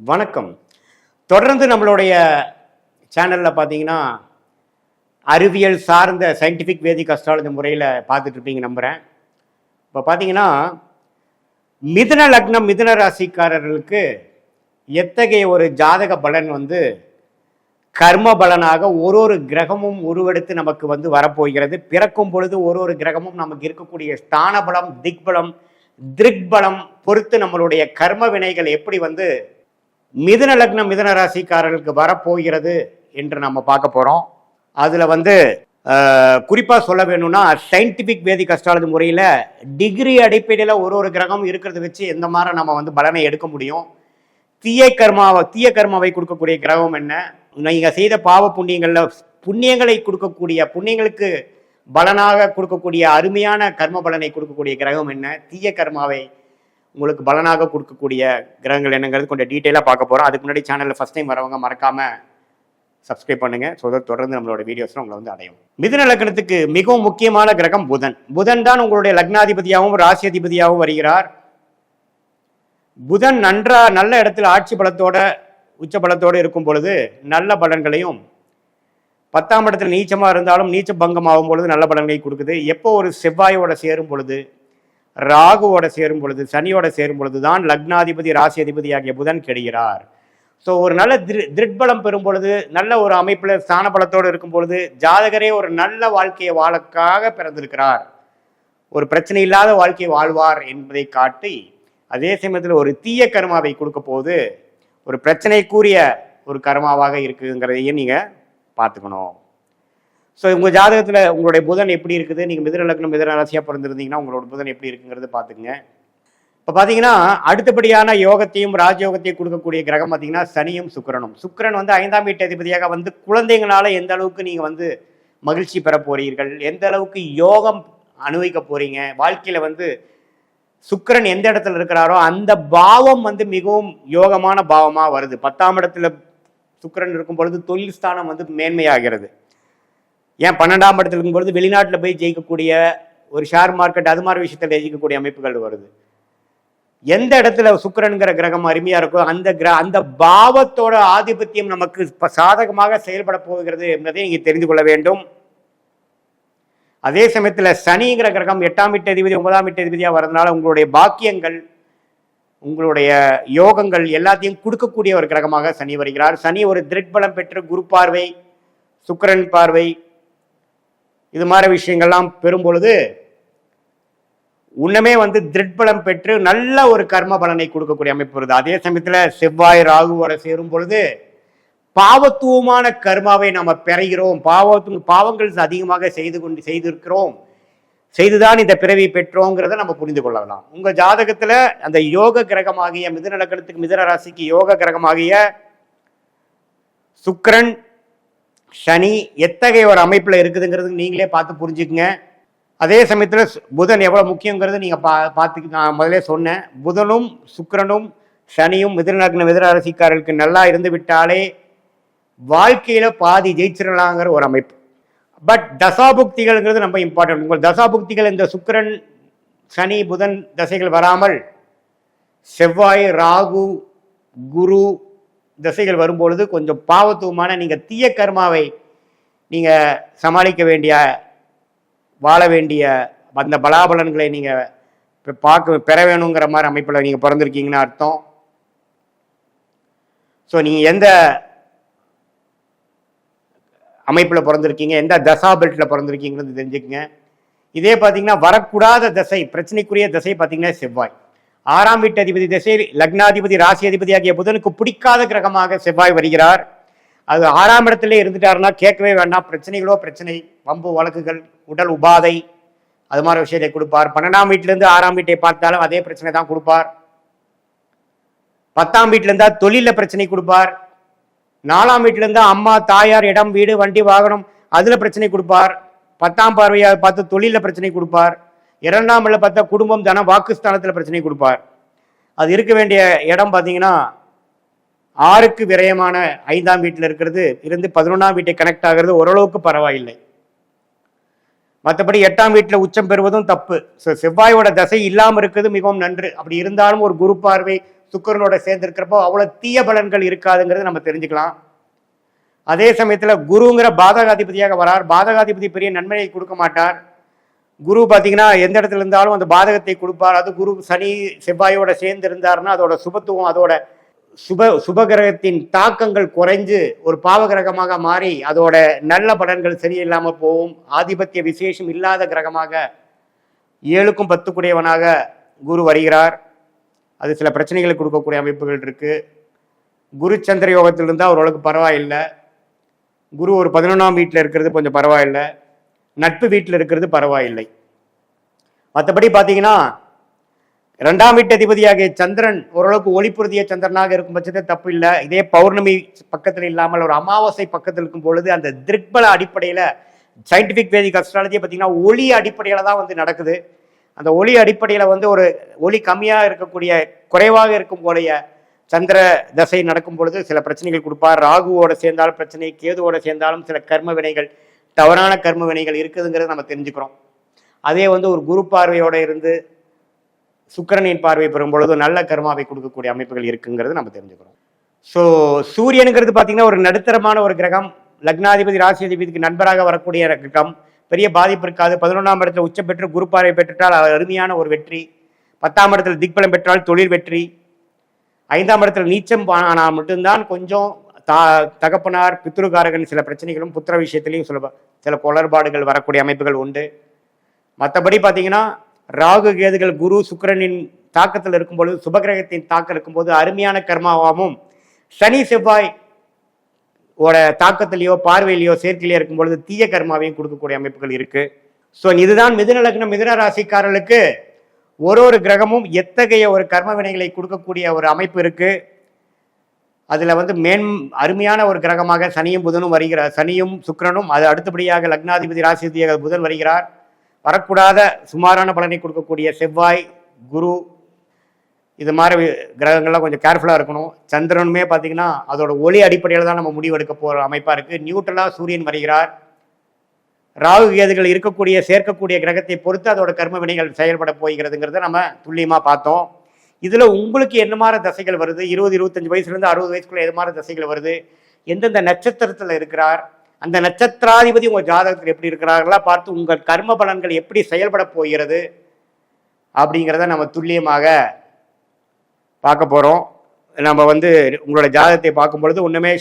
வணக்கம். தொடர்ந்து நம்மளுடைய சேனலில் பார்த்தீங்கன்னா அறிவியல் சார்ந்த சயின்டிஃபிக் வேதிக் அஸ்ட்ராலஜி முறையில் பார்த்துட்டு இருப்பீங்க நம்புகிறேன். இப்போ பார்த்தீங்கன்னா மிதுன லக்னம் மிதுன ராசிக்காரர்களுக்கு எத்தகைய ஒரு ஜாதக பலன் கர்ம பலனாக ஒரு கிரகமும் உருவெடுத்து நமக்கு வரப்போகிறது. பிறக்கும் பொழுது ஒரு கிரகமும் நமக்கு இருக்கக்கூடிய ஸ்தான பலம், திக்பலம், திருக்பலம் பொறுத்து நம்மளுடைய கர்ம வினைகள் எப்படி மிதுன லக்னம் மிதுன ராசிக்காரர்களுக்கு வரப்போகிறது என்று நம்ம பார்க்க போகிறோம். அதில் குறிப்பாக சொல்ல வேணும்னா சயின்டிஃபிக் வேதிக் அஸ்ட்ராலஜி முறையில் டிகிரி அடிப்படையில் ஒரு கிரகம் இருக்கிறத வச்சு எந்த மாதிரி நம்ம பலனை எடுக்க முடியும். தீய கர்மாவை கொடுக்கக்கூடிய கிரகம் என்ன, நீங்கள் செய்த பாவ புண்ணியங்களை கொடுக்கக்கூடிய புண்ணியங்களுக்கு பலனாக கொடுக்கக்கூடிய அருமையான கர்ம பலனை கொடுக்கக்கூடிய கிரகம் என்ன, தீய கர்மாவை உங்களுக்கு பலனாக கொடுக்கக்கூடிய கிரகங்கள் என்னங்கிறது கொஞ்சம் டீட்டெயிலாக பார்க்க போகிறோம். அதுக்கு முன்னாடி சேனலில் ஃபஸ்ட் டைம் வரவங்க மறக்காமல் சப்ஸ்கிரைப் பண்ணுங்கள். ஸோ தொடர்ந்து நம்மளோட வீடியோஸில் உங்களை அடையும். மிதுன லக்னத்துக்கு மிகவும் முக்கியமான கிரகம் புதன். புதன் தான் உங்களுடைய லக்னாதிபதியாகவும் ராசி அதிபதியாகவும் வருகிறார். புதன் நல்ல இடத்துல ஆட்சி பலத்தோட உச்ச பலத்தோடு இருக்கும் பொழுது நல்ல பலன்களையும், 10ஆம் இடத்துல நீச்சமாக இருந்தாலும் நீச்ச பங்கம் ஆகும் பொழுது நல்ல பலன்களை கொடுக்குது. எப்போ ஒரு செவ்வாயோட சேரும் பொழுது, ராகுவோட சேரும் பொழுது, சனியோட சேரும் பொழுது தான் லக்னாதிபதி ராசி அதிபதி ஆகிய புதன் கெடுகிறார். ஸோ ஒரு நல்ல திருட்பலம் பெறும் பொழுது, நல்ல ஒரு அமைப்பில் ஸ்தான பலத்தோடு இருக்கும் பொழுது ஜாதகரே ஒரு நல்ல வாழ்க்கையை வாழக்காக பிறந்திருக்கிறார், ஒரு பிரச்சனை இல்லாத வாழ்க்கையை வாழ்வார் என்பதை காட்டி, அதே சமயத்தில் ஒரு தீய கர்மாவை கொடுக்க போது ஒரு பிரச்சனைக்குரிய ஒரு கர்மாவாக இருக்குங்கிறதையும் நீங்கள் பார்த்துக்கணும். ஸோ உங்கள் ஜாதகத்தில் உங்களுடைய புதன் எப்படி இருக்குது, நீங்கள் மிதுன லக்னம் மிதுன ராசியாக பிறந்திருந்தீங்கன்னா உங்களோட புதன் எப்படி இருக்குங்கிறது பார்த்துக்குங்க. இப்போ பார்த்தீங்கன்னா அடுத்தபடியான யோகத்தையும் ராஜயோகத்தையும் கொடுக்கக்கூடிய கிரகம் பார்த்தீங்கன்னா சனியும் சுக்கிரனும். சுக்கிரன் 5ஆம் வீட்டு அதிபதியாக குழந்தைங்களால எந்த அளவுக்கு நீங்கள் மகிழ்ச்சி பெற போறீர்கள், எந்த அளவுக்கு யோகம் அனுபவிக்க போறீங்க, வாழ்க்கையில் சுக்கிரன் எந்த இடத்துல இருக்கிறாரோ அந்த பாவம் மிகவும் யோகமான பாவமாக வருது. 10ஆம் இடத்துல சுக்கிரன் இருக்கும் பொழுது தொழில் ஸ்தானம் மேன்மையாகிறது. ஏன் 12ஆம் இடத்துல இருக்கும்பொழுது வெளிநாட்டில் போய் ஜெயிக்கக்கூடிய ஒரு ஷேர் மார்க்கெட் அது மாதிரி விஷயத்தில் ஜெயிக்கக்கூடிய அமைப்புகள் வருது. எந்த இடத்துல சுக்கிரன்கிற கிரகம் அருமையா இருக்கோ அந்த பாவத்தோட ஆதிபத்தியம் நமக்கு சாதகமாக செயல்பட போகிறது என்பதை நீங்க தெரிந்து கொள்ள வேண்டும். அதே சமயத்தில் சனிங்கிற கிரகம் 8ஆம் வீட்டு அதிபதி 9ஆம் வீட்டு அதிபதியாக வரதுனால உங்களுடைய பாக்கியங்கள், உங்களுடைய யோகங்கள் எல்லாத்தையும் கொடுக்கக்கூடிய ஒரு கிரகமாக சனி வருகிறார். சனி ஒரு திருட்பலம் பெற்று குரு பார்வை, சுக்கிரன் பார்வை, இது மாதிரி விஷயங்கள்லாம் பெறும் பொழுது உன்னமே திருட்பலம் பெற்று நல்ல ஒரு கர்ம பலனை கொடுக்கக்கூடிய அமைப்பு வருது. அதே சமயத்தில் செவ்வாய் ராகுவோட சேரும் பொழுது பாவத்துவமான கர்மாவை நம்ம பெறுகிறோம். பாவங்கள் அதிகமாக செய்திருக்கிறோம், செய்துதான் இந்த பிறவி பெற்றோங்கிறத நம்ம புரிந்து கொள்ளலாம். உங்க ஜாதகத்துல அந்த யோக கிரகமாகிய மிதுன லக்னத்துக்கு மிதுன ராசிக்கு யோக கிரகமாகிய சுக்கிரன் சனி எத்தகைய ஒரு அமைப்புல இருக்குதுங்கிறது நீங்களே பார்த்து புரிஞ்சுக்குங்க. அதே சமயத்தில் புதன் எவ்வளவு முக்கியங்கிறது நீங்க பார்த்து நான் முதலே சொன்னேன். புதனும் சுக்கிரனும் சனியும் மிதுன லக்ன மிதுன ராசிக்காரர்களுக்கு நல்லா இருந்து விட்டாலே வாழ்க்கையில பாதி ஜெயிச்சிடலாங்கிற ஒரு அமைப்பு. பட் தசாபுக்திகள்ங்கிறது ரொம்ப இம்பார்ட்டன்ட். உங்கள் தசாபுக்திகள் இந்த சுக்கிரன் சனி புதன் தசைகள் வராமல் செவ்வாய் ராகு குரு தசைகள் வரும்பொழுது கொஞ்சம் பாவத்துவமான நீங்கள் தீய கர்மாவை நீங்கள் சமாளிக்க வேண்டிய, வாழ வேண்டிய அந்த பலாபலன்களை நீங்கள் பெற வேணுங்கிற மாதிரி அமைப்பில் நீங்கள் பிறந்திருக்கீங்கன்னு அர்த்தம். ஸோ நீங்கள் எந்த அமைப்பில் பிறந்திருக்கீங்க, எந்த தசா பெல்ட்டில் பிறந்திருக்கீங்கிறது தெரிஞ்சுக்கங்க. இதே பார்த்தீங்கன்னா வரக்கூடாத தசை, பிரச்சனைக்குரிய தசை பார்த்தீங்கன்னா செவ்வாய். 6ஆம் வீட்டு அதிபதி திசை லக்னாதிபதி ராசி அதிபதி ஆகிய புதனுக்கு பிடிக்காத கிரகமாக செவ்வாய் வருகிறார். அது 6ஆம் இடத்துல இருந்துட்டாருன்னா கேட்கவே வேண்டாம், பிரச்சனை, வம்பு வழக்குகள், உடல் உபாதை, அது மாதிரி விஷயத்தை கொடுப்பார். 12ஆம் வீட்டிலிருந்து 6ஆம் வீட்டை பார்த்தாலும் அதே பிரச்சனை தான் கொடுப்பார். 10ஆம் வீட்டில இருந்தா தொழில பிரச்சனை கொடுப்பார். 4ஆம் வீட்டில இருந்தா அம்மா தாயார் இடம் வீடு வண்டி வாகனம் அதுல பிரச்சனை கொடுப்பார். 10ஆம் பார்வையாக பார்த்து தொழில பிரச்சனை கொடுப்பார். 2ஆம் இடத்துல பார்த்தா குடும்பம் தனம் வாக்குஸ்தானத்தில் பிரச்சனை கொடுப்பார். அது இருக்க வேண்டிய இடம் பார்த்தீங்கன்னா 6க்கு விரயமான 5ஆம் வீட்டில் இருக்கிறது இருந்து 11ஆம் வீட்டை கனெக்ட் ஆகிறது ஓரளவுக்கு பரவாயில்லை. மற்றபடி 8ஆம் வீட்டில் உச்சம் பெறுவதும் தப்பு. ஸோ செவ்வாயோட தசை இல்லாமல் இருக்கிறது மிகவும் நன்று. அப்படி இருந்தாலும் ஒரு குரு பார்வை சுக்கிரனோட சேர்ந்து இருக்கிறப்போ அவ்வளோ தீய பலன்கள் இருக்காதுங்கிறது நம்ம தெரிஞ்சுக்கலாம். அதே சமயத்தில் குருங்கிற பாதகாதிபதியாக வரார். பாதகாதிபதி பெரிய நன்மையை கொடுக்க மாட்டார். குரு பார்த்தீங்கன்னா எந்த இடத்துல இருந்தாலும் அந்த பாதகத்தை கொடுப்பார். அது குரு சனி செவ்வாயோட சேர்ந்து இருந்தாருன்னா அதோட சுபத்துவம், அதோட சுபகிரகத்தின் தாக்கங்கள் குறைஞ்சு ஒரு பாவகிரகமாக மாறி அதோட நல்ல பலன்கள் சரியில்லாமல் போகும். ஆதிபத்திய விசேஷம் இல்லாத கிரகமாக 7க்கும் 10 குரு வருகிறார். அது சில பிரச்சனைகளை கொடுக்கக்கூடிய அமைப்புகள் இருக்கு. குரு சந்திர யோகத்தில் இருந்தால் ஓரளவுக்கு பரவாயில்லை. குரு ஒரு 11ஆம் வீட்டில் இருக்கிறது கொஞ்சம் பரவாயில்லை. நட்பு வீட்டில் இருக்கிறது பரவாயில்லை. மற்றபடி பார்த்தீங்கன்னா 2ஆம் வீட்டு அதிபதியாகிய சந்திரன் ஓரளவுக்கு ஒளிப்புறுதிய சந்திரனாக இருக்கும் பட்சத்தில் தப்பு இல்லை. இதே பௌர்ணமி பக்கத்தில் இல்லாமல் ஒரு அமாவாசை பக்கத்தில் இருக்கும் பொழுது அந்த திருக்பல அடிப்படையில் சயின்டிஃபிக் வேதிக் அஸ்ட்ராலஜியை பார்த்தீங்கன்னா ஒளி அடிப்படையில் தான் வந்து நடக்குது. அந்த ஒளி அடிப்படையில் வந்து ஒரு ஒளி கம்மியாக இருக்கக்கூடிய குறைவாக இருக்கக்கூடிய சந்திர தசை நடக்கும் பொழுது சில பிரச்சனைகள் கொடுப்பார். ராகுவோட சேர்ந்தாலும் பிரச்சனை, கேதுவோட சேர்ந்தாலும் சில கர்ம வினைகள், தவறான கர்ம வினைகள் இருக்குதுங்கிறத நம்ம தெரிஞ்சுக்கிறோம். அதே வந்து ஒரு குரு பார்வையோட இருந்து சுக்கிரனின் பார்வை பெறும் பொழுது நல்ல கர்மாவை கொடுக்கக்கூடிய அமைப்புகள் இருக்குங்கிறது நம்ம தெரிஞ்சுக்கிறோம். ஸோ சூரியனுங்கிறது பார்த்தீங்கன்னா ஒரு நடுத்தரமான ஒரு கிரகம். லக்னாதிபதி ராசி அதிபதிக்கு நண்பராக வரக்கூடிய கிரகம். பெரிய பாதிப்பு இருக்காது. 11ஆம் இடத்துல உச்சம் பெற்று குரு பார்வை பெற்றுட்டால் அருமையான ஒரு வெற்றி. 10ஆம் இடத்துல திக்பலம் பெற்றால் தொழில் வெற்றி. 5ஆம் இடத்துல நீச்சம் ஆனால் மட்டும்தான் கொஞ்சம் தகப்பனார் பித்ருகாரகன் சில பிரச்சனைகளும் புத்திர விஷயத்திலையும் சில குளறுபாடுகள் வரக்கூடிய அமைப்புகள் உண்டு. மற்றபடி பார்த்தீங்கன்னா ராகு கேதுகள் குரு சுக்கிரனின் தாக்கத்தில் இருக்கும் பொழுது, சுபகிரகத்தின் தாக்கம் இருக்கும்போது அருமையான கர்மாவாகவும், சனி செவ்வாய் ஓட தாக்கத்திலேயோ பார்வையிலையோ சேர்க்கையிலையோ இருக்கும் பொழுது தீய கர்மாவையும் கொடுக்கக்கூடிய அமைப்புகள் இருக்கு. ஸோ இதுதான் மிதுன லக்னம் மிதுன ராசிக்காரர்களுக்கு ஒரு கிரகமும் எத்தகைய ஒரு கர்ம வினைகளை கொடுக்கக்கூடிய ஒரு அமைப்பு இருக்கு. அதுல வந்து அருமையான ஒரு கிரகமாக சனியும் புதனும் வருகிறார். சனியும் சுக்கிரனும், அது அடுத்தபடியாக லக்னாதிபதி ராசிதியாக புதன் வருகிறார். வரக்கூடாத சுமாரான பலனை கொடுக்கக்கூடிய செவ்வாய், குரு, இது மாதிரி கிரகங்கள்லாம் கொஞ்சம் கேர்ஃபுல்லாக இருக்கணும். சந்திரனுமே பார்த்தீங்கன்னா அதோட ஒளி அடிப்படையில் தான் நம்ம முடிவெடுக்க போகிற அமைப்பாக இருக்குது. நியூட்ரலாக சூரியன் வருகிறார். ராகு கேதுகள் இருக்கக்கூடிய சேர்க்கக்கூடிய கிரகத்தை பொறுத்து அதோட கர்ம வினைகள் செயல்பட போகிறதுங்கிறத நம்ம துல்லியமாக பார்த்தோம். இதில் உங்களுக்கு என்ன மாதிரி தசைகள் வருது, 20-25 வயசுலேருந்து 60 வயசுக்குள்ள எது மாதிரி தசைகள் வருது, எந்தெந்த நட்சத்திரத்தில் இருக்கிறார், அந்த நட்சத்திராதிபதி உங்கள் ஜாதகத்தில் எப்படி இருக்கிறார்களா பார்த்து உங்கள் கர்ம பலன்கள் எப்படி செயல்பட போகிறது அப்படிங்கிறத நம்ம துல்லியமாக பார்க்க போகிறோம். நம்ம வந்து உங்களோட ஜாதகத்தை பார்க்கும் பொழுது ஒன்றுமே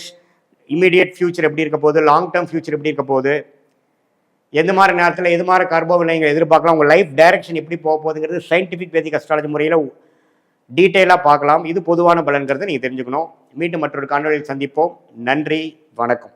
இமீடியட் ஃபியூச்சர் எப்படி இருக்க போகுது, லாங் டேர்ம் ஃபியூச்சர் எப்படி இருக்க போகுது, எந்த மாதிரி நேரத்தில் எது மாதிரி கர்ம வினைகள் எதிர்பார்க்கலாம், உங்கள் லைஃப் டைரக்ஷன் எப்படி போக போகுதுங்கிறது சயின்டிஃபிக் வேதிக் அஸ்ட்ராலஜி முறையில் டீட்டெயிலாக பார்க்கலாம். இது பொதுவான பலன்கிறத நீங்கள் தெரிஞ்சுக்கணும். மீண்டும் மற்றொரு காணொலியில் சந்திப்போம். நன்றி, வணக்கம்.